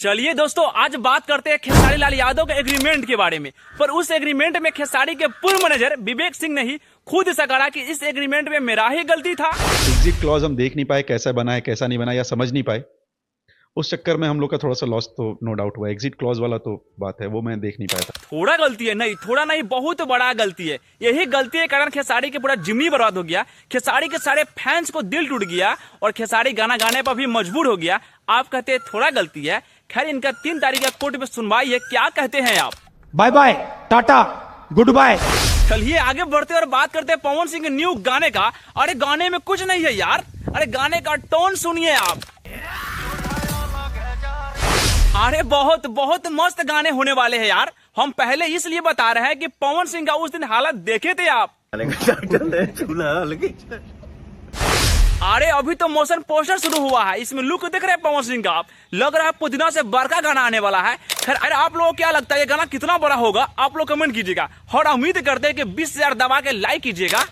चलिए दोस्तों, आज बात करते हैं खेसारी लाल यादव के एग्रीमेंट के बारे में। पर उस एग्रीमेंट में खेसारी के पूर्व मैनेजर विवेक सिंह ने ही खुद ऐसा कहा कि इस एग्रीमेंट में मेरा ही गलती था। एग्जिट क्लॉज हम देख नहीं पाए, कैसा बना है कैसा नहीं बना या समझ नहीं पाए। उस चक्कर में हम लोग का थोड़ा सा लॉस तो नो डाउट हुआ। एग्जिट क्लॉज वाला तो बात है, वो मैं देख नहीं पाया था। थोड़ा गलती है नहीं, थोड़ा नहीं, बहुत बड़ा गलती है। यही गलती के कारण खेसारी के पूरा जिम्मी बर्बाद हो गया। खेसारी के सारे फैंस को दिल टूट गया और खेसारी गाना गाने पर भी मजबूर हो गया। आप कहते हैं थोड़ा गलती है। खैर, इनका 3 तारीख का कोर्ट में सुनवाई है। क्या कहते हैं आप? Bye bye, tata, goodbye. चलिए आगे बढ़ते और बात करते हैं पवन सिंह के न्यू गाने का। अरे गाने में कुछ नहीं है यार, अरे गाने का टोन सुनिए आप। अरे बहुत बहुत मस्त गाने होने वाले हैं यार। हम पहले इसलिए बता रहे हैं कि पवन सिंह का उस दिन हालत देखे थे आप। अरे अभी तो मोशन पोस्टर शुरू हुआ है, इसमें लुक देख रहे हैं पवन सिंह का आप। लग रहा है पुदीना से बड़का गाना आने वाला है। खैर, अरे आप लोगों को क्या लगता है ये गाना कितना बड़ा होगा? आप लोग कमेंट कीजिएगा और उम्मीद करते हैं कि 20,000 दबा के लाइक कीजिएगा।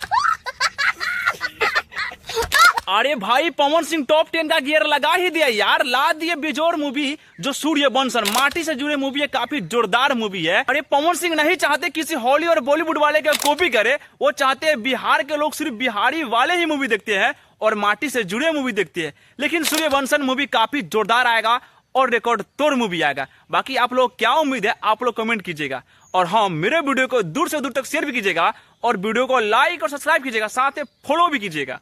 अरे भाई, पवन सिंह टॉप 10 का गियर लगा ही दिया यार। ला दिए बेजोड़ मूवी जो सूर्यवंशम, माटी से जुड़े मूवी है, काफी जोरदार मूवी है। अरे पवन सिंह नहीं चाहते किसी हॉली और बॉलीवुड वाले का कॉपी करे, वो चाहते हैं बिहार के लोग सिर्फ बिहारी वाले ही मूवी देखते हैं और माटी से जुड़े मूवी देखते हैं। लेकिन सूर्यवंशम मूवी काफी जोरदार आएगा और रिकॉर्ड तोड़ मूवी आएगा। बाकी आप लोग क्या उम्मीद है, आप लोग कमेंट कीजिएगा। और हाँ, मेरे वीडियो को दूर से दूर तक शेयर भी कीजिएगा और वीडियो को लाइक और सब्सक्राइब कीजिएगा, साथ ही फॉलो भी कीजिएगा।